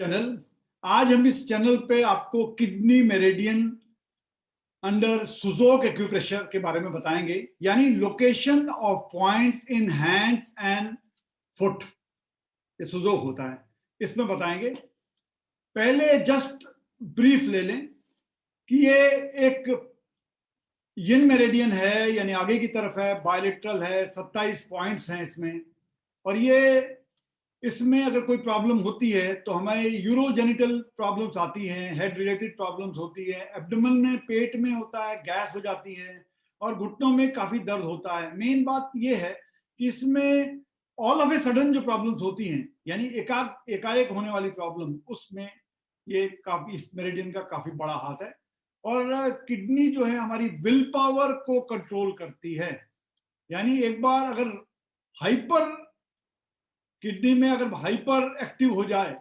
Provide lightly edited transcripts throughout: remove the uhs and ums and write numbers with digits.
Channel. आज हम इस चैनल पे आपको kidney meridian under Sujok acupressure के बारे में बताएंगे, यानी location of points in hands and foot. ये सुजोक होता है, इसमें बताएंगे। पहले जस्ट ब्रीफ ले लें कि ये एक यिन मेरिडियन है, यानी आगे की तरफ है, बायलेटरल है, 27 पॉइंट्स हैं इसमें। और ये इसमें अगर कोई प्रॉब्लम होती है तो हमें यूरोजेनिटल प्रॉब्लम्स आती हैं, हेड रिलेटेड प्रॉब्लम्स होती है, एब्डोमेन में, पेट में होता है, गैस हो जाती है और घुटनों में काफी दर्द होता है। मेन बात ये है कि इसमें ऑल ऑफ ए सडन जो प्रॉब्लम्स होती हैं, यानी एकाएक होने वाली प्रॉब्लम, उसमें ये काफी, इस मेरिडियन का काफी बड़ा हाथ है। और किडनी जो है हमारी विल पावर को कंट्रोल करती है। यानी एक बार अगर हाइपर किडनी में अगर हाइपर एक्टिव हो जाए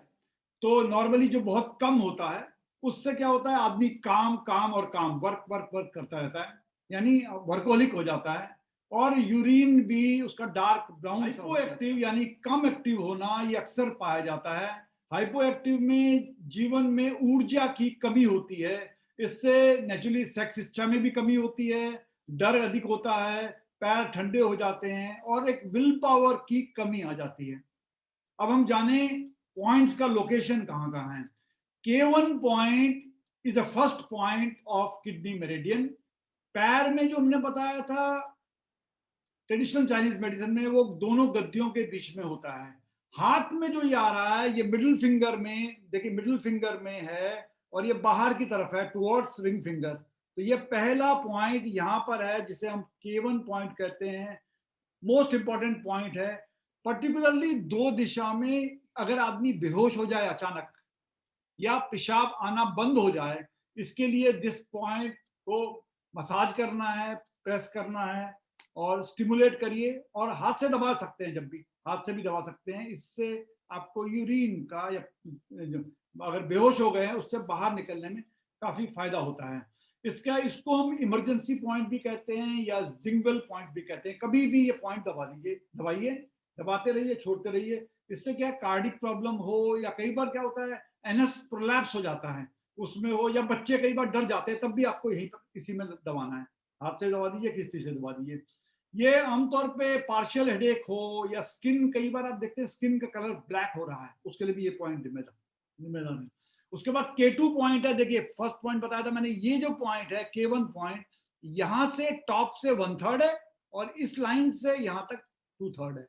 तो नॉर्मली जो बहुत कम होता है, उससे क्या होता है, आदमी काम काम और काम, वर्क वर्क वर्क करता रहता है, यानी वर्कोलिक हो जाता है। और यूरिन भी उसका डार्क ब्राउन। हाइपो एक्टिव यानी कम एक्टिव होना, ये अक्सर पाया जाता है। हाइपो एक्टिव में जीवन में ऊर्जा की कमी होती है। इससे नेचुरली सेक्स इच्छा में भी कमी होती है, डर अधिक होता है, पैर ठंडे हो जाते हैं और एक विल पावर की कमी आ जाती है। अब हम जाने पॉइंट्स का लोकेशन कहां कहां है। K1 point is the first point of kidney meridian. पैर में जो हमने बताया था ट्रेडिशनल चाइनीज मेडिसिन में, वो दोनों गद्दियों के बीच में होता है। हाथ में जो ये आ रहा है, ये मिडिल फिंगर में, देखिए मिडिल फिंगर में है और ये बाहर की तरफ है टुवर्ड्स रिंग फिंगर। तो ये पहला पॉइंट यहां पर है, जिसे हम K1 पॉइंट कहते हैं। मोस्ट इंपॉर्टेंट पॉइंट है। पर्टिकुलरली दो दिशा में अगर आदमी बेहोश हो जाए अचानक या पेशाब आना बंद हो जाए, इसके लिए दिस पॉइंट को मसाज करना है, प्रेस करना है और स्टिमुलेट करिए। और हाथ से दबा सकते हैं, जब भी हाथ से भी दबा सकते हैं। इससे आपको यूरिन का, या अगर बेहोश हो गए हैं, उससे बाहर निकलने में काफी फायदा होता है। इसको हम इमरजेंसी पॉइंट भी कहते हैं या जिंगल पॉइंट भी कहते हैं। कभी भी ये पॉइंट दबा दीजिए, दबाइए, दबाते रहिए, छोड़ते रहिए। इससे क्या, कार्डिक प्रॉब्लम हो, या कई बार क्या होता है एनस प्रोलैप्स हो जाता है उसमें हो, या बच्चे कई बार डर जाते हैं, तब भी आपको यहीं पर इसी में दबाना है। हाथ से दबा दीजिए, किसी से दबा दीजिए। ये आमतौर पे पार्शियल हेडेक हो या स्किन, कई बार आप देखते हैं स्किन का कलर ब्लैक हो रहा है, उसके लिए भी ये पॉइंट जिम्मेदार है। उसके बाद K2 पॉइंट है। देखिए फर्स्ट पॉइंट बताया था मैंने, ये जो पॉइंट है K1 पॉइंट, यहां से टॉप से 1/3 है और इस लाइन से यहां तक 2/3 है।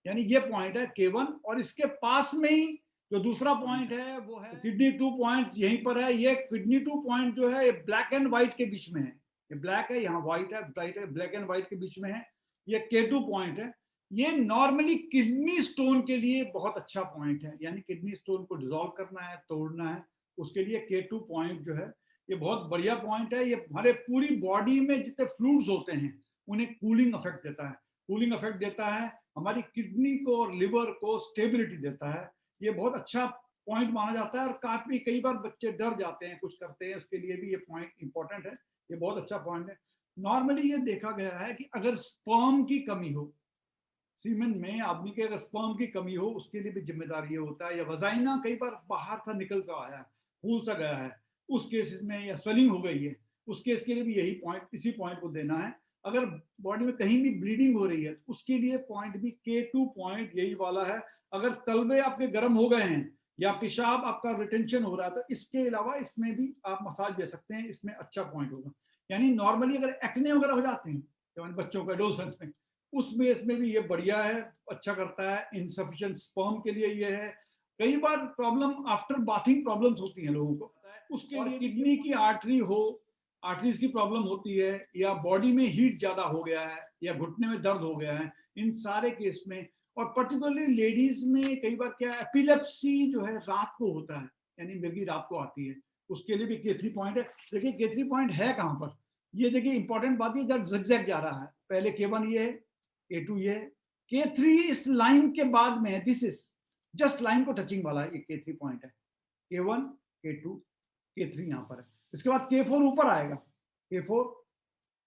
यानी ये पॉइंट है K1। और इसके पास में ही जो दूसरा पॉइंट है वो है किडनी 2 पॉइंट, यहीं पर है। ये किडनी 2 पॉइंट जो है, ये ब्लैक एंड व्हाइट के बीच में है। ये ब्लैक है, यहाँ व्हाइट है, ब्राइट है, ब्लैक एंड व्हाइट के बीच में है। ये K2 पॉइंट है। ये नॉर्मली किडनी स्टोन के लिए बहुत अच्छा पॉइंट है, यानी किडनी स्टोन को डिसॉल्व करना है, तोड़ना है, उसके लिए K2 पॉइंट जो है ये बहुत बढ़िया पॉइंट है। ये हमारे पूरी बॉडी में जितने फ्लूइड्स होते हैं उन्हें कूलिंग इफेक्ट देता है, कूलिंग इफेक्ट देता है, हमारी किडनी को और लिवर को स्टेबिलिटी देता है। ये बहुत अच्छा पॉइंट माना जाता है। और काफी कई बार बच्चे डर जाते हैं, कुछ करते हैं, उसके लिए भी ये पॉइंट इंपॉर्टेंट है। ये बहुत अच्छा पॉइंट है। नॉर्मली ये देखा गया है कि अगर स्पर्म की कमी हो, सीमेन में आदमी के अगर स्पर्म की कमी हो, उसके लिए भी जिम्मेदार ये होता है। या वजाइना कई बार बाहर सा निकल कर आया है, फूल सा गया है, उस केसेस में, या स्वेलिंग हो गई है, उस केस के लिए भी यही पॉइंट, इसी पॉइंट को देना है। अगर बॉडी में कहीं भी ब्लीडिंग हो रही है, उसके लिए पॉइंट भी K2 पॉइंट यही वाला है। अगर तलवे आपके गर्म हो गए हैं या पेशाब आपका रिटेंशन हो रहा है, तो इसके अलावा इसमें भी आप मसाज दे सकते हैं, इसमें अच्छा पॉइंट होगा। यानी नॉर्मली अगर एक्ने वगैरह हो जाते हैं बच्चों का एडोलसेंस में, उसमें इसमें भी ये बढ़िया है, अच्छा करता है। इनसफिशिएंट स्पर्म के लिए ये है। कई बार प्रॉब्लम आफ्टर बाथिंग प्रॉब्लम्स होती हैं लोगों को, उसके लिए किडनी की आर्टरी हो, आर्टरीज की प्रॉब्लम होती है, या बॉडी में हीट ज्यादा हो गया है, या घुटने में दर्द हो गया है, इन सारे केस में। और पर्टिकुलरली लेडीज में कई बार क्या, एपिलेप्सी जो है रात को होता है, यानी मिर्गी रात को आती है, उसके लिए भी K3 पॉइंट है। देखिए K3 पॉइंट है कहां पर, ये देखिए इंपॉर्टेंट बात, ये जब जिगजैग जा रहा है, पहले K1 ये है, K2 ये है, K3 इस लाइन के बाद में है। दिस इज जस्ट लाइन को टचिंग वाला ये K3 पॉइंट है। K1, K2, K3 यहाँ पर है। इसके बाद K4 ऊपर आएगा, K4,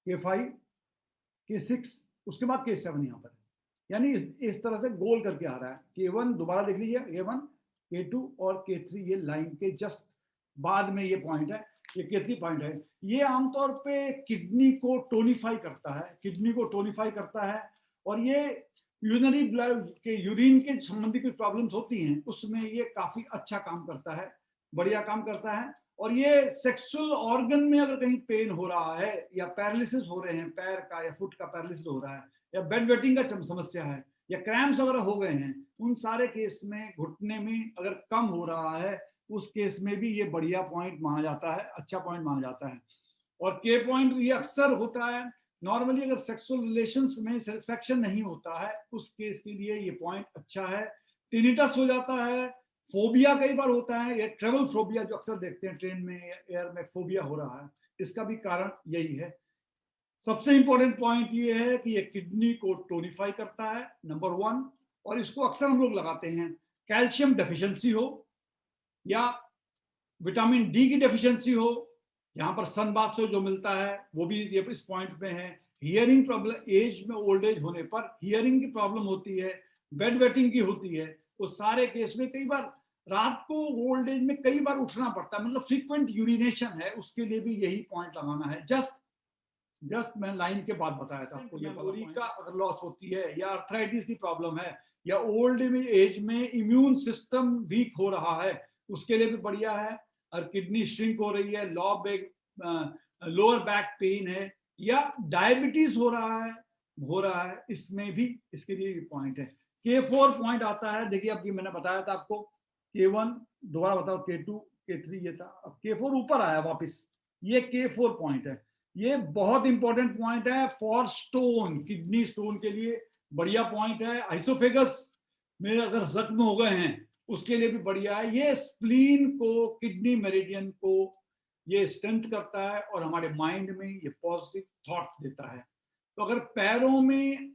K5, K6, उसके बाद K7 यहाँ पर है। यानी इस तरह से गोल करके आ रहा है। K1 दोबारा देख लीजिए, K1, K2 और K3 ये लाइन के जस्ट बाद में ये पॉइंट है, ये K3 पॉइंट है। ये आमतौर पे किडनी को टोनिफाई करता है, किडनी को टोनिफाई करता है, और ये यूरिनरी ब्लड के यूरिन के संबंधी कुछ प्रॉब्लम्स होती हैं उसमें ये काफी अच्छा काम करता है, बढ़िया काम करता है। और ये सेक्सुअल ऑर्गन में अगर कहीं पेन हो रहा है या पैरालिसिस हो रहे हैं, पैर का या फुट का पैरालिसिस हो रहा है, या बेड वेटिंग का समस्या है, या क्रैम्प्स वगैरह हो गए हैं, उन सारे केस में घुटने में अगर कम हो रहा है, उस केस में भी ये बढ़िया पॉइंट माना जाता है, अच्छा पॉइंट माना जाता है। और के पॉइंट ये अक्सर होता है नॉर्मली अगर सेक्सुअल रिलेशंस में सेटिस्फैक्शन नहीं होता है, उस केस के लिए ये पॉइंट अच्छा है। टिनिटस हो जाता है, फोबिया कई बार होता है, ये ट्रेवल फोबिया जो अक्सर देखते हैं ट्रेन में, एयर में फोबिया हो रहा है, इसका भी कारण यही है। सबसे इंपॉर्टेंट पॉइंट ये है कि ये किडनी को टोनिफाई करता है, नंबर 1। और इसको अक्सर हम लोग लगाते हैं कैल्शियम डेफिशिएंसी हो या विटामिन डी की डेफिशिएंसी हो, यहाँ पर सनबाथ से जो मिलता है वो भी ये इस पॉइंट पे है। हियरिंग प्रॉब्लम, एज में ओल्ड एज होने पर हियरिंग की प्रॉब्लम होती है, बेड वेटिंग की होती है, उस सारे केस में कई बार रात को ओल्ड एज में कई बार उठना पड़ता है, मतलब फ्रीक्वेंट यूरिनेशन है, उसके लिए भी यही पॉइंट लगाना है। जस्ट मैं लाइन के बाद बताया था आपको, मेमोरी का अगर लॉस होती है या अर्थराइटिस की प्रॉब्लम है या ओल्ड एज में इम्यून सिस्टम वीक हो रहा है, उसके लिए भी बढ़िया है। और किडनी श्रिंक हो रही है, लोअर बैक पेन है, या डायबिटीज हो रहा है, इसमें भी इसके लिए पॉइंट है। K4 पॉइंट आता है, देखिए अब मैंने बताया था आपको K1, दोबारा बताओ K2 K3 ये था, अब K4 ऊपर आया वापस, ये K4 पॉइंट है। ये बहुत इंपॉर्टेंट पॉइंट है फॉर स्टोन, किडनी स्टोन के लिए बढ़िया पॉइंट है। आइसोफेगस में अगर जख्म हो गए हैं उसके लिए भी बढ़िया है। ये स्प्लीन को, किडनी मेरिडियन को ये स्ट्रेंथ करता है और हमारे माइंड में ये पॉजिटिव थॉट्स देता है। तो अगर पैरों में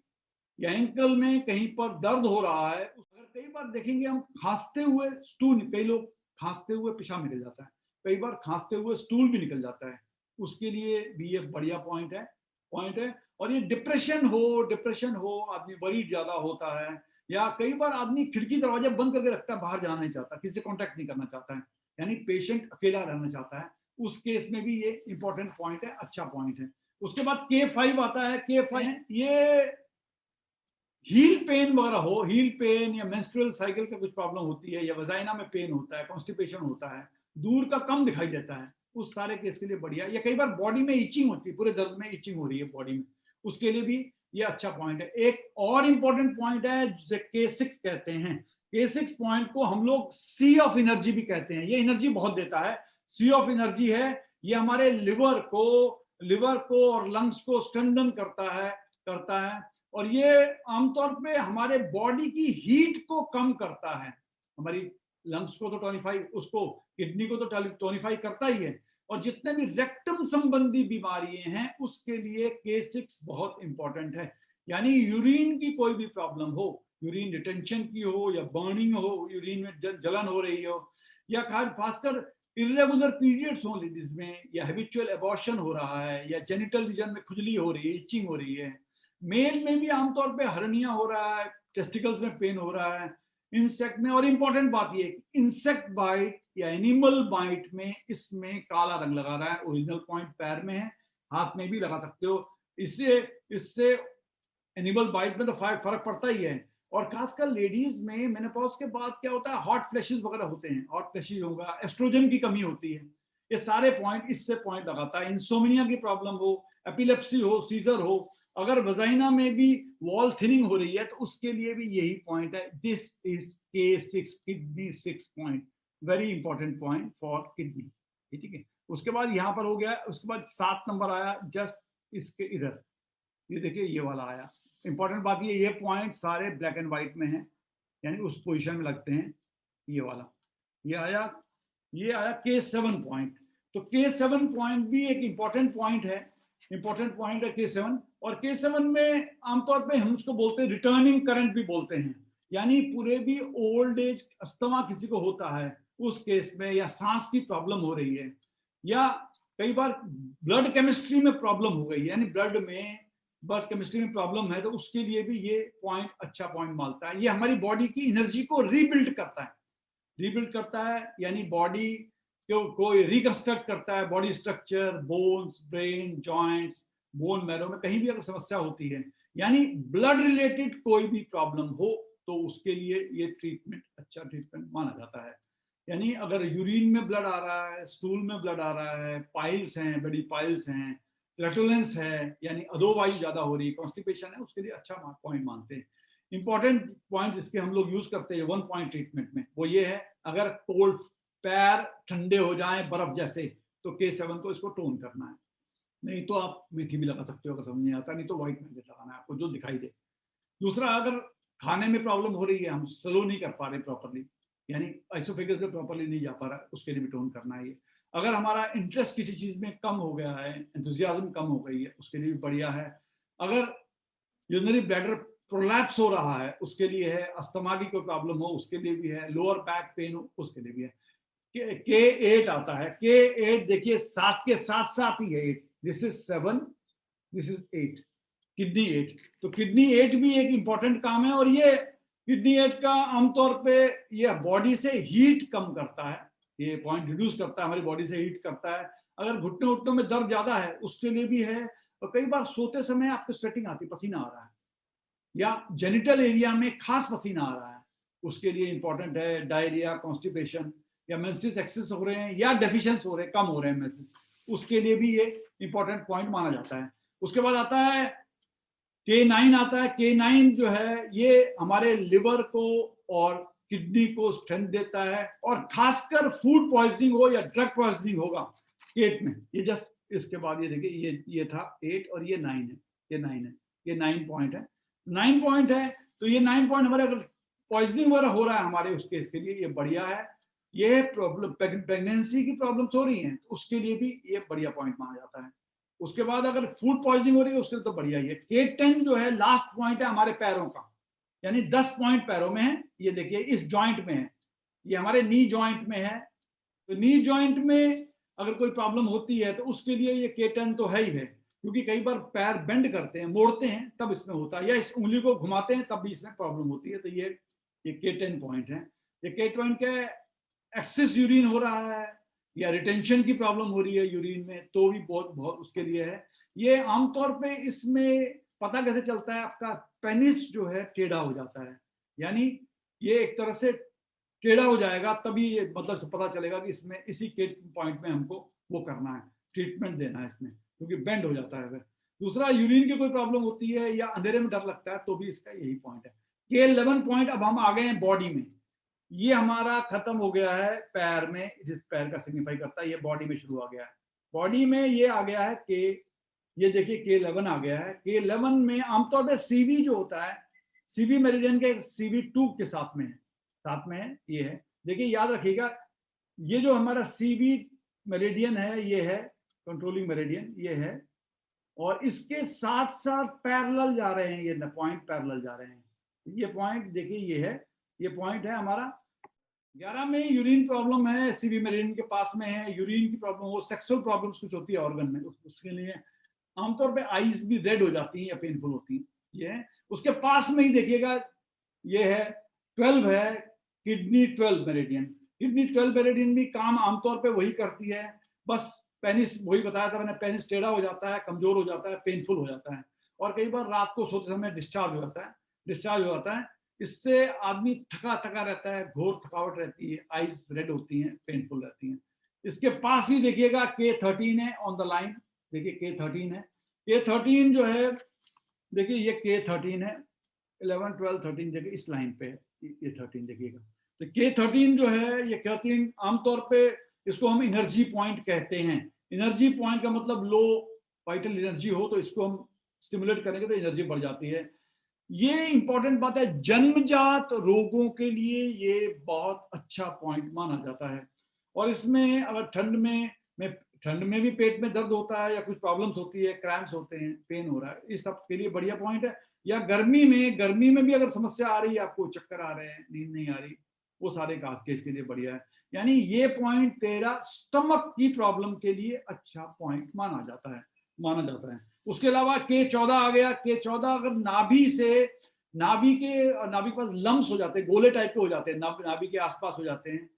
या एंकल में कहीं पर दर्द हो रहा है, अगर कई बार देखेंगे हम खांसते हुए स्टूल, कई लोग खांसते हुए पेशाब निकल जाता है, कई बार खांसते हुए स्टूल भी निकल जाता है, उसके लिए भी ये बढ़िया पॉइंट है। और ये डिप्रेशन हो, आदमी वरीड ज्यादा होता है, या कई बार आदमी खिड़की दरवाजा बंद करके रखता है, बाहर जाना नहीं चाहता, किसी से कॉन्टेक्ट नहीं करना चाहता है, यानी पेशेंट अकेला रहना चाहता है, उस केस में भी ये इंपॉर्टेंट पॉइंट है, अच्छा पॉइंट है। उसके बाद K5 आता है। K5 ये हील पेन वगैरह हो, हील पेन या मेंस्ट्रुअल साइकिल का कुछ प्रॉब्लम होती है, या वजाइना में पेन होता है, कॉन्स्टिपेशन होता है, दूर का कम दिखाई देता है, उस सारे केस के लिए बढ़िया। या कई बार बॉडी में इचिंग होती है, पूरे दर्द में इचिंग हो रही है बॉडी में, उसके लिए भी ये अच्छा पॉइंट है। एक और इंपॉर्टेंट पॉइंट है जिसे K6 कहते हैं। K6 पॉइंट को हम लोग सी ऑफ एनर्जी भी कहते हैं, ये एनर्जी बहुत देता है, सी ऑफ एनर्जी है, ये हमारे लिवर को और लंग्स को स्ट्रेंथन करता है। और ये आमतौर पे हमारे बॉडी की हीट को कम करता है, हमारी लंग्स को तो टोनिफाई, उसको किडनी को तो टोनिफाई करता ही है। और जितने भी रेक्टम संबंधी बीमारियां हैं उसके लिए K6 बहुत इंपॉर्टेंट है। यानी यूरिन की कोई भी प्रॉब्लम हो, यूरिन रिटेंशन की हो या बर्निंग हो, यूरिन में जलन हो रही हो, या खासकर इरेगुलर पीरियड्स हो लेडीज में, या हैबिचुअल एबॉर्शन हो रहा है, या जेनिटल रीजन में खुजली हो रही है, इचिंग हो रही है, मेल में भी आमतौर पे हर्निया हो रहा है, टेस्टिकल्स में पेन हो रहा है, इंसेक्ट में। और इंपॉर्टेंट बात ये, इंसेक्ट बाइट या एनिमल बाइट में इसमें काला रंग लगा रहा है, ओरिजिनल पॉइंट पैर में है, हाथ में भी लगा सकते हो, इससे एनिमल बाइट में तो फर्क पड़ता ही है। और खासकर लेडीज में मेनोपॉज के बाद क्या होता है, हॉट फ्लैशेस वगैरह होते हैं, हॉट फ्लैशेस होगा, एस्ट्रोजन की कमी होती है, ये सारे पॉइंट इससे पॉइंट लगाता है। इंसोमिनिया की प्रॉब्लम हो, एपिलेप्सी हो, सीजर हो, अगर वजाइना में भी वॉल थिनिंग हो रही है तो उसके लिए भी यही पॉइंट है। This is K6, kidney 6 point, very important point for kidney, ठीक है। उसके बाद यहाँ पर हो गया, उसके बाद 7 नंबर आया जस्ट इसके इधर, ये देखिए ये वाला आया। इंपॉर्टेंट बात ये पॉइंट सारे ब्लैक एंड व्हाइट में है, यानी उस पोजीशन में लगते हैं, ये वाला ये आया K7 पॉइंट। तो K7 पॉइंट भी एक इंपॉर्टेंट पॉइंट है, K7। और K7 में आमतौर पे हम उसको बोलते हैं रिटर्निंग करंट भी बोलते हैं, यानी पूरे भी ओल्ड एज अस्थमा किसी को होता है उस केस में, या सांस की प्रॉब्लम हो रही है, या कई बार ब्लड केमिस्ट्री में प्रॉब्लम हो गई, यानी ब्लड केमिस्ट्री में प्रॉब्लम है, तो उसके लिए भी ये पॉइंट अच्छा पॉइंट मानता है। ये हमारी बॉडी की एनर्जी को रीबिल्ड करता है, रीबिल्ड करता है यानी बॉडी को रिकंस्ट्रक्ट करता है, body structure, bones, brain, joints, bone marrow में कहीं भी अगर समस्या होती है, यानी ब्लड रिलेटेड कोई भी प्रॉब्लम हो तो उसके लिए ये ट्रीटमेंट अच्छा ट्रीटमेंट माना जाता है। यानी अगर यूरिन में ब्लड आ रहा है, स्टूल में ब्लड आ रहा है, पाइल्स हैं, बड़ी पाइल्स हैं, फ्लैटुलेंस है यानी अधोवायु ज्यादा हो रही है, कॉन्स्टिपेशन है, उसके लिए अच्छा पॉइंट मानते हैं। इंपॉर्टेंट पॉइंट जिसके हम लोग यूज करते हैं वन पॉइंट ट्रीटमेंट में वो ये है, अगर कोल्ड पैर ठंडे हो जाएं बर्फ जैसे तो K7 को इसको टोन करना है। नहीं तो आप मेथी भी लगा सकते हो अगर समझ नहीं आता, नहीं तो व्हाइट मैजिक लगाना है आपको जो दिखाई दे। दूसरा, अगर खाने में प्रॉब्लम हो रही है, हम स्लो नहीं कर पा रहे प्रॉपरली, यानी आइसोफेगस में प्रॉपरली नहीं जा पा रहा, उसके लिए भी टोन करना है ये। अगर हमारा इंटरेस्ट किसी चीज में कम हो गया है, एंथुजियाज्म कम हो गई है, उसके लिए भी बढ़िया है। अगर यूरिनरी ब्लैडर प्रोलैप्स हो रहा है उसके लिए है, अस्थमा की कोई प्रॉब्लम हो उसके लिए भी है, लोअर बैक पेन हो उसके लिए भी है। K8 आता है, K8 देखिए 7 के साथ साथ ही है 8, this is 7, this is 8, kidney 8। तो किडनी 8 भी एक इंपॉर्टेंट काम है, और ये किडनी 8 का आमतौर पे ये बॉडी से हीट कम करता है, ये पॉइंट रिड्यूस करता है, हमारी बॉडी से हीट करता है। अगर घुटने उठनों में दर्द ज्यादा है उसके लिए भी है, और कई बार सोते समय आपको स्वेटिंग आती, पसीना आ रहा है, या जेनिटल एरिया में खास पसीना आ रहा है, उसके लिए इंपॉर्टेंट है। डायरिया, कॉन्स्टिपेशन, या मेंसेस एक्सेस हो रहे हैं या डेफिशिएंस हो रहे हैं, कम हो रहे हैं मेंसेस, उसके लिए भी ये इंपॉर्टेंट पॉइंट माना जाता है। उसके बाद आता है K9 आता है। K9 जो है ये हमारे लिवर को और किडनी को स्ट्रेंथ देता है, और खासकर फूड पॉइजनिंग हो या ड्रग पॉइजनिंग होगा पेट में, ये जस्ट इसके बाद ये देखिए ये था 8 और ये 9 है, ये 9 है, ये 9 पॉइंट है, 9 पॉइंट है। तो ये 9 पॉइंट हमारे अगर पॉइजनिंग वगैरह हो रहा है हमारे उस केस के लिए ये बढ़िया है। ये प्रॉब्लम प्रेगनेंसी की प्रॉब्लम्स हो रही हैं तो उसके लिए भी ये बढ़िया पॉइंट माना जाता है। उसके बाद अगर फूड पॉइजनिंग हो रही है उसके लिए तो बढ़िया ही है। K10 जो है लास्ट पॉइंट है हमारे पैरों का, यानी 10 पॉइंट पैरों में है, ये देखिए इस जॉइंट में है, ये हमारे नी जॉइंट में है। तो नी जॉइंट में अगर कोई प्रॉब्लम होती है तो उसके लिए ये K10 तो है ही है, क्योंकि कई बार पैर बेंड करते हैं, मोड़ते हैं, तब इसमें होता है, या इस उंगली को घुमाते हैं तब भी इसमें प्रॉब्लम होती है। तो ये K10 पॉइंट है। ये K10 के एक्सेस यूरिन हो रहा है या रिटेंशन की प्रॉब्लम हो रही है यूरिन में तो भी बहुत बहुत उसके लिए है। ये आमतौर पे इसमें पता कैसे चलता है, आपका पेनिस जो है टेढ़ा हो जाता है, यानी ये एक तरह से टेढ़ा हो जाएगा, तभी ये मतलब से पता चलेगा कि इसमें इसी के पॉइंट में हमको वो करना है, ट्रीटमेंट देना है इसमें, क्योंकि बेंड हो जाता है। दूसरा, यूरिन की कोई प्रॉब्लम होती है या अंधेरे में डर लगता है तो भी इसका यही पॉइंट है। K11 point. अब हम आ गए हैं बॉडी में, ये हमारा खत्म हो गया है पैर में, जिस पैर का सिग्निफाई करता है, ये बॉडी में शुरू आ गया है। बॉडी में ये आ गया है के, ये देखिए K11 आ गया है। K11 में आमतौर पे CV जो होता है, CV मेरिडियन के CV2 के साथ में है, साथ में है, ये है। देखिए याद रखिएगा, ये जो हमारा CV मेरिडियन है ये है कंट्रोलिंग मेरिडियन, ये है, और इसके साथ साथ पैरेलल जा रहे हैं, ये पॉइंट पैरेलल जा रहे हैं। ये पॉइंट देखिए ये है, ये पॉइंट है हमारा 11 में। यूरिन प्रॉब्लम है, CV मेरिडियन के पास में है, यूरिन की प्रॉब्लम हो, सेक्सुअल प्रॉब्लम्स कुछ होती है ऑर्गन में, उसके लिए आमतौर पे आईज भी रेड हो जाती हैं या पेनफुल होती हैं, ये है। उसके पास में ही देखिएगा ये है 12 है, किडनी 12 मेरिडियन। किडनी 12 मेरिडियन भी काम आमतौर पे वही करती है, बस पेनिस, वही बताया था मैंने, पेनिस टेढ़ा हो जाता है, कमजोर हो जाता है, पेनफुल हो जाता है, और कई बार रात को सोते समय डिस्चार्ज हो जाता है, डिस्चार्ज हो जाता है। इससे आदमी थका थका रहता है, घोर थकावट रहती है, आईज रेड होती हैं, पेनफुल रहती हैं। इसके पास ही देखिएगा K13 है ऑन द लाइन, देखिए K13 है। K13 जो है, देखिए ये K13 है, 11, 12, 13 जगह इस लाइन पे है, ये 13 देखिएगा। तो K13 जो है, ये K13 आमतौर पे इसको हम एनर्जी पॉइंट कहते हैं। एनर्जी पॉइंट का मतलब लो वाइटल एनर्जी हो तो इसको हम स्टिमुलेट करेंगे तो एनर्जी बढ़ जाती है। ये इंपॉर्टेंट बात है, जन्मजात रोगों के लिए ये बहुत अच्छा पॉइंट माना जाता है। और इसमें अगर ठंड में भी पेट में दर्द होता है या कुछ प्रॉब्लम्स होती है, क्रैम्प्स होते हैं, पेन हो रहा है, इस सब के लिए बढ़िया पॉइंट है। या गर्मी में भी अगर समस्या आ रही है, आपको चक्कर आ रहे हैं, नींद नहीं आ रही, वो सारे केस के लिए बढ़िया है। यानी ये पॉइंट तेरा स्टमक की प्रॉब्लम के लिए अच्छा पॉइंट माना जाता है। उसके अलावा K14 आ गया। K14 अगर नाभि से नाभि के पास लम्स हो जाते हैं, गोले टाइप के हो जाते हैं, नाभि के आसपास हो जाते हैं।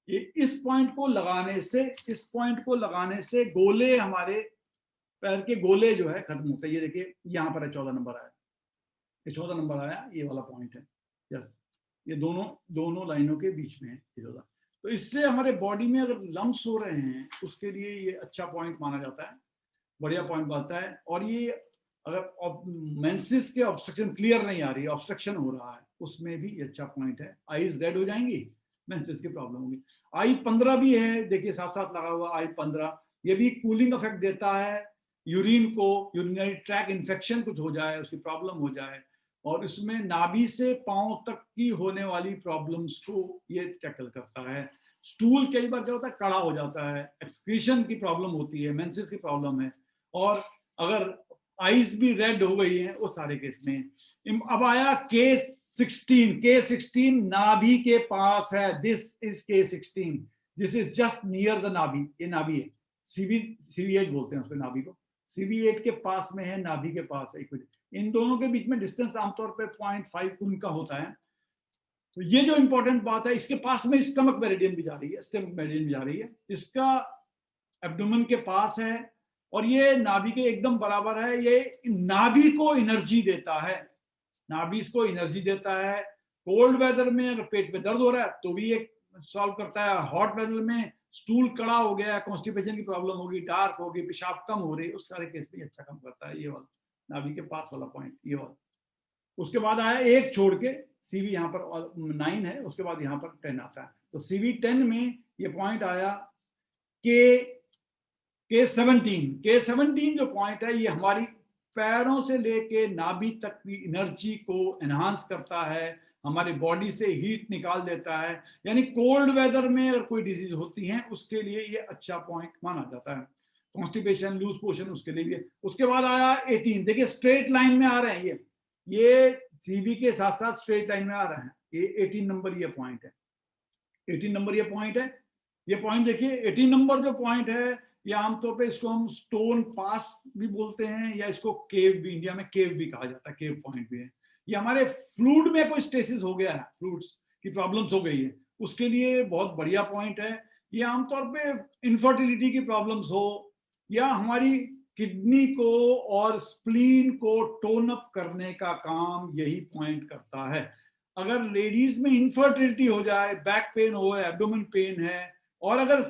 ये इस पॉइंट को लगाने से गोले, हमारे पैर के गोले जो है खत्म होते हैं। ये देखिए यहाँ पर है 14 नंबर आया, ये 14 नंबर आया, ये वाला पॉइंट है। यस, ये दोनों लाइनों के बीच में है ये 14। तो इससे हमारे बॉडी में अगर लम्स हो रहे हैं उसके लिए ये अच्छा पॉइंट माना जाता है, बढ़िया पॉइंट बनता है। और ये अगर मेंसिस के ऑब्स्ट्रक्शन क्लियर नहीं आ रही है, ऑब्स्ट्रक्शन हो रहा है, उसमें भी अच्छा पॉइंट है। आईज रेड हो जाएंगी, मेंसिस की प्रॉब्लम होगी। I15 भी है, देखिए साथ साथ लगा हुआ I15, ये भी कूलिंग इफेक्ट देता है यूरिन को, यूरिनरी ट्रैक इन्फेक्शन कुछ हो जाए, उसकी प्रॉब्लम हो जाए, और इसमें नाभि से पांव तक की होने वाली प्रॉब्लम्स को ये टैकल करता है। स्टूल कई बार क्या होता है, कड़ा हो जाता है, एक्सक्रीशन की प्रॉब्लम होती है, मेंसिस की प्रॉब्लम है, और अगर आईज भी रेड हो गई है, वो सारे केस में। अब आया K16 नाभि के पास है। This is K16, this is just near the नाभि, ये नाभि है, CV8 बोलते हैं उसको, नाभि को CV8 के पास में है, नाभि के पास है। इन दोनों के बीच में डिस्टेंस आमतौर पे 0.5 कुन का होता है। तो ये जो इंपॉर्टेंट बात है, इसके पास में स्टमक मेरिडियन भी जा रही है, इसका एब्डोमेन के पास है, और ये नाभि के एकदम बराबर है। ये नाभि को एनर्जी देता है, नाभि इसको एनर्जी देता है। कोल्ड वेदर में अगर पेट में दर्द हो रहा है तो भी ये सॉल्व करता है। हॉट वेदर में स्टूल कड़ा हो गया, कॉन्स्टिपेशन की प्रॉब्लम होगी, डार्क होगी, पेशाब कम हो रही, उस सारे केस में अच्छा काम करता है ये वाला नाभि के पास वाला पॉइंट, ये वाला। उसके बाद आया एक छोड़ के CV, यहाँ पर 9 है, उसके बाद यहाँ पर 10 आता है। तो CV10 में ये पॉइंट आया K17 जो पॉइंट है, ये हमारी पैरों से लेके नाभि तक की एनर्जी को एनहांस करता है, हमारे बॉडी से हीट निकाल देता है। यानी कोल्ड वेदर में अगर कोई डिजीज होती है उसके लिए ये अच्छा पॉइंट माना जाता है। कॉन्स्टिपेशन, लूज पोर्शन, उसके लिए भी। उसके बाद आया 18, देखिए स्ट्रेट लाइन में आ रहे हैं ये CV के साथ साथ स्ट्रेट लाइन में आ रहे हैं। ये 18 नंबर ये पॉइंट है, 18 नंबर ये पॉइंट है। ये पॉइंट देखिए 18 नंबर जो पॉइंट है, या आमतौर पे इसको हम स्टोन पास भी बोलते हैं, या इसको केव भी, इंडिया में केव भी कहा जाता है, केव पॉइंट भी है। ये हमारे फ्लूइड में कोई स्टेसिस हो गया है, फ्लूइड्स की प्रॉब्लम्स हो गई है, उसके लिए बहुत बढ़िया पॉइंट है। ये आमतौर पे इनफर्टिलिटी की प्रॉब्लम्स हो, या हमारी किडनी को और स्प्लीन को टोन अप करने का काम यही पॉइंट करता है। अगर लेडीज में इनफर्टिलिटी हो जाए, बैक पेन हो, एब्डोमेन पेन है, और अगर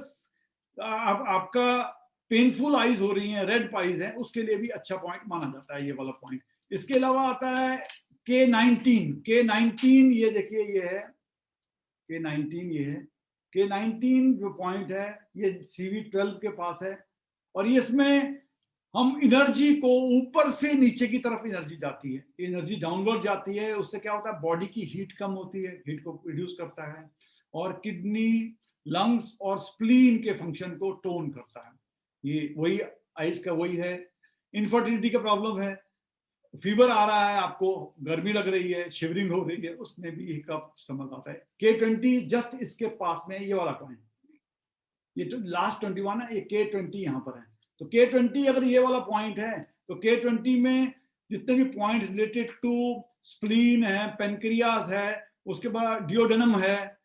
आपका पेनफुल आईज हो रही हैं, रेड आईज हैं, उसके लिए भी अच्छा पॉइंट माना जाता है ये वाला पॉइंट। इसके अलावा आता है K19 ये देखिए, ये है K19, ये है K19 जो पॉइंट है, ये CV12 के पास है। और ये इसमें हम एनर्जी को ऊपर से नीचे की तरफ एनर्जी जाती है, एनर्जी डाउनवर्ड जाती है, उससे क्या होता है, बॉडी की हीट कम होती है, हीट को रिड्यूस करता है, और किडनी, लंग्स और स्प्लीन के फंक्शन को टोन करता है। ये वही आइज का वही है। इनफर्टिलिटी का प्रॉब्लम है, फीवर आ रहा है, आपको गर्मी लग रही है, शिवरिंग हो रही है, उसमें भी हिकअप समझ आता है। K20 जस्ट इसके पास में ये वाला पॉइंट, ये तो लास्ट 21 है, ये K20 यहाँ पर है। तो K20 अगर ये वाला पॉइंट है, तो K20 में जितने भी पॉइंट्स रिलेटेड टू स्प्लीन है, पेनक्रियाज है, उसके बाद डियोडेनम है,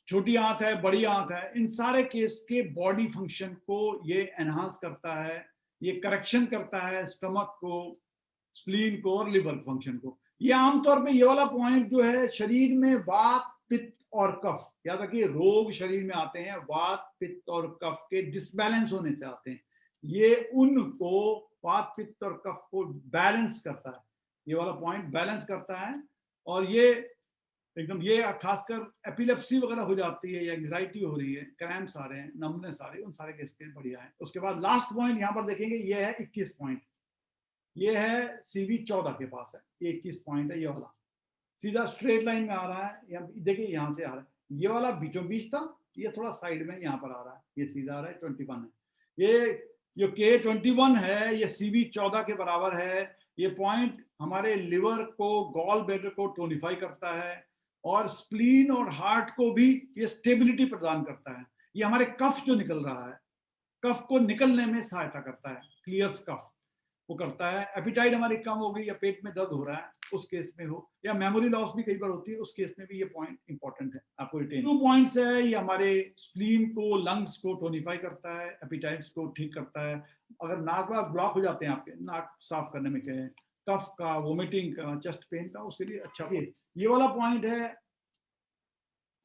छोटी आंत है, बड़ी आंत है, इन सारे केस के बॉडी फंक्शन को ये एनहांस करता है, ये करेक्शन करता है स्टमक को, स्प्लीन को और लिवर फंक्शन को। ये आमतौर पे ये वाला पॉइंट जो है, शरीर में वात, पित्त और कफ, याद रखिए रोग शरीर में आते हैं वात, पित्त और कफ के डिसबैलेंस होने से आते हैं। ये उनको वात, पित्त और कफ को बैलेंस करता है, ये वाला पॉइंट बैलेंस करता है। और ये एकदम, ये खासकर एपिलेप्सी वगैरह हो जाती है, या एंग्जाइटी हो रही है, क्रैम्प्स आ रहे हैं, नमनेस आ रही है, उन सारे केस के बढ़िया है। उसके बाद लास्ट पॉइंट यहाँ पर देखेंगे, ये है 21 पॉइंट, ये है CV14 के पास है, ये 21 पॉइंट है, ये वाला सीधा स्ट्रेट लाइन में आ रहा है। देखिए यहाँ से आ रहा है, ये वाला बीचों बीच था, ये थोड़ा साइड में यहाँ पर आ रहा है, ये सीधा आ रहा है, 21 है। ये जो K21 है, ये CV14 के बराबर है। ये पॉइंट हमारे लिवर को, गॉल ब्लैडर को टोनिफाई करता है, और स्प्लीन और हार्ट को भी ये स्टेबिलिटी प्रदान करता है। ये हमारे कफ जो निकल रहा है, कफ को निकलने में सहायता करता है, क्लियर्स कफ। वो करता है। एपिटाइट हमारी कम हो गई या पेट में दर्द हो रहा है उस केस में हो, या मेमोरी लॉस भी कई बार होती है, उस केस में भी ये पॉइंट इंपॉर्टेंट है आपको रिटेन। 2 पॉइंट्स है, ये हमारे स्प्लीन को, लंग्स को टोनिफाई करता है, एपिटाइट्स को ठीक करता है। अगर नाक वाक ब्लॉक हो जाते हैं आपके, नाक साफ करने में कहें, कफ का, वोमिटिंग का, चेस्ट पेन का, उसके लिए अच्छा। ये वाला पॉइंट है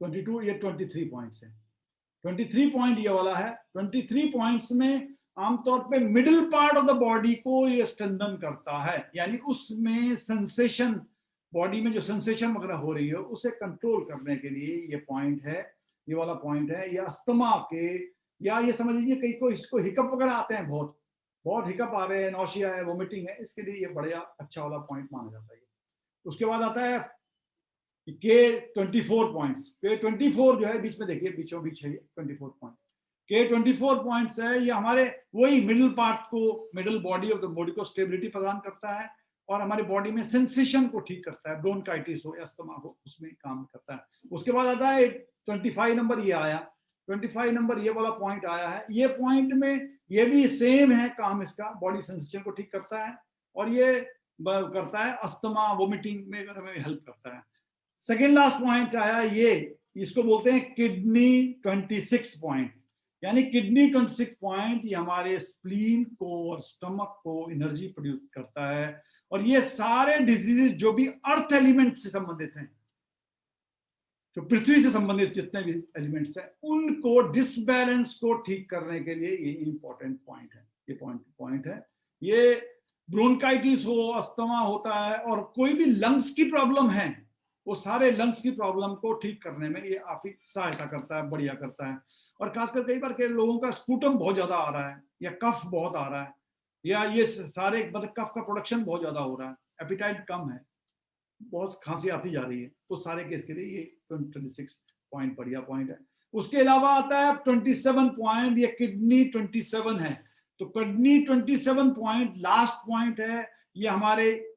22, ये 23 पॉइंट्स है। 23 पॉइंट ये वाला है। 23 पॉइंट्स में आमतौर पे middle part of the body को ये स्ट्रेंथन करता है, यानी उसमें सेंसेशन, बॉडी में जो सेंसेशन वगैरह हो रही है उसे कंट्रोल करने के लिए ये पॉइंट है, ये वाला पॉइंट है। ये अस्थमा के, या ये समझ लीजिए कई को इसको हिकअप वगैरह आते हैं, बहुत बहुत हिकअप आ रहे हैं, नौशिया है, वोमिटिंग है, इसके लिए ये बढ़िया अच्छा वाला पॉइंट माना जाता है। उसके बाद आता है K24 पॉइंट्स। K24 जो है बीच में देखिए, बीचों बीच है ये 24 पॉइंट। K24 पॉइंट्स है, ये हमारे वही मिडिल पार्ट को, middle body of the body को स्टेबिलिटी प्रदान करता है और हमारी बॉडी में सेंसेशन को ठीक करता है, ब्रोंकाइटिस हो या अस्थमा हो उसमें काम करता है। उसके बाद आता है 25 नंबर, ये आया 25 नंबर, ये वाला पॉइंट आया है। ये पॉइंट में ये भी सेम है काम इसका, बॉडी सेंसेशन को ठीक करता है और ये करता है अस्थमा वोमिटिंग में हेल्प करता है। सेकेंड लास्ट पॉइंट आया ये, इसको बोलते हैं किडनी 26 पॉइंट, यानी किडनी 26 पॉइंट ये हमारे स्प्लीन को और स्टमक को एनर्जी प्रोड्यूस करता है। और ये सारे डिजीजेस जो भी अर्थ एलिमेंट से संबंधित हैं, जो पृथ्वी से संबंधित जितने भी एलिमेंट्स हैं, उनको डिसबैलेंस को ठीक करने के लिए ये इंपॉर्टेंट पॉइंट है। ये पॉइंट है। ये ब्रोंकाइटिस हो, अस्थमा होता है और कोई भी लंग्स की प्रॉब्लम है, वो सारे लंग्स की प्रॉब्लम को ठीक करने में ये काफी सहायता करता है, बढ़िया करता है। और खासकर कई बार के लोगों का स्पूटम बहुत ज्यादा आ रहा है या कफ बहुत आ रहा है, या ये सारे मतलब कफ का प्रोडक्शन बहुत ज्यादा हो रहा है, एपिटाइट कम है, बहुत खांसी आती जा रही है, तो सारे केस के लिए ये 26 पॉइंट बढ़िया पॉइंट है। उसके अलावा आता है 27 पॉइंट, ये किडनी 27 है। तो किडनी 27 पॉइंट लास्ट पॉइंट है, ये हमारे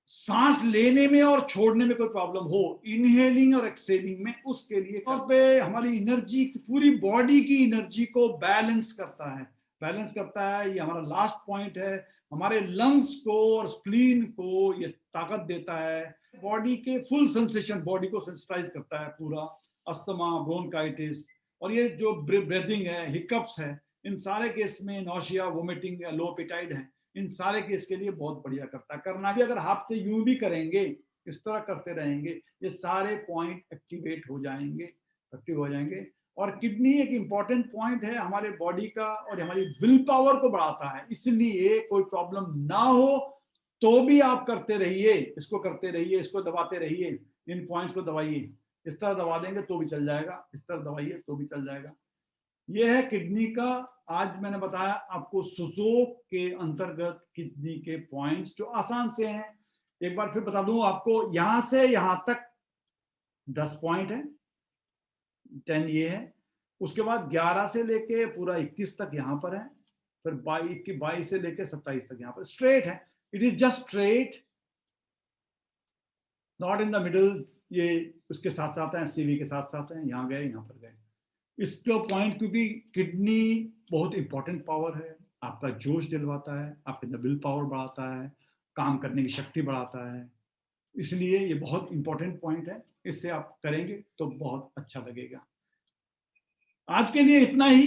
सांस लेने में और छोड़ने में कोई प्रॉब्लम हो, इनहेलिंग और एक्सेलिंग में, उसके लिए पे हमारी एनर्जी, पूरी बॉडी की एनर्जी को बैलेंस करता है, बैलेंस करता है। ये हमारा लास्ट पॉइंट है। हमारे लंग्स को और स्प्लीन को ये ताकत देता है, बॉडी के फुल सेंसेशन, बॉडी को सेंसिटाइज करता है पूरा, अस्थमा, ब्रोंकाइटिस और ये जो ब्रीदिंग है, हिकअप्स है, इन सारे केस में, नौशिया, वोमिटिंग या लो एपेटाइट है, इन सारे केस के लिए बहुत बढ़िया करता है। करना भी अगर हाथ से यूं भी करेंगे, इस तरह करते रहेंगे, ये सारे पॉइंट एक्टिवेट हो जाएंगे, एक्टिव हो जाएंगे। और किडनी एक इंपॉर्टेंट पॉइंट है हमारे बॉडी का, और हमारी विल पावर को बढ़ाता है। इसलिए कोई प्रॉब्लम ना हो तो भी आप करते रहिए, इसको करते रहिए, इसको दबाते रहिए, इन पॉइंट्स को दबाइए। इस तरह दबा देंगे तो भी चल जाएगा, इस तरह दबाइए तो भी चल जाएगा। यह है किडनी का, आज मैंने बताया आपको सुजोक के अंतर्गत किडनी के पॉइंट्स जो आसान से हैं। एक बार फिर बता दूं आपको, यहां से यहां तक 10 पॉइंट है, 10 ये है। उसके बाद 11 से लेके पूरा 21 तक यहां पर है, फिर 22 से लेके 27 तक यहां पर स्ट्रेट है। It is just straight, not in the middle. ये उसके साथ साथ है, सीवी के साथ साथ है, यहां गए, यहां पर गए। इसका पॉइंट, क्योंकि किडनी बहुत इंपॉर्टेंट पावर है, आपका जोश दिलवाता है, आपके अंदर विल पावर बढ़ाता है, काम करने की शक्ति बढ़ाता है, इसलिए ये बहुत इंपॉर्टेंट पॉइंट है। इससे आप करेंगे तो बहुत अच्छा लगेगा। आज के लिए इतना ही।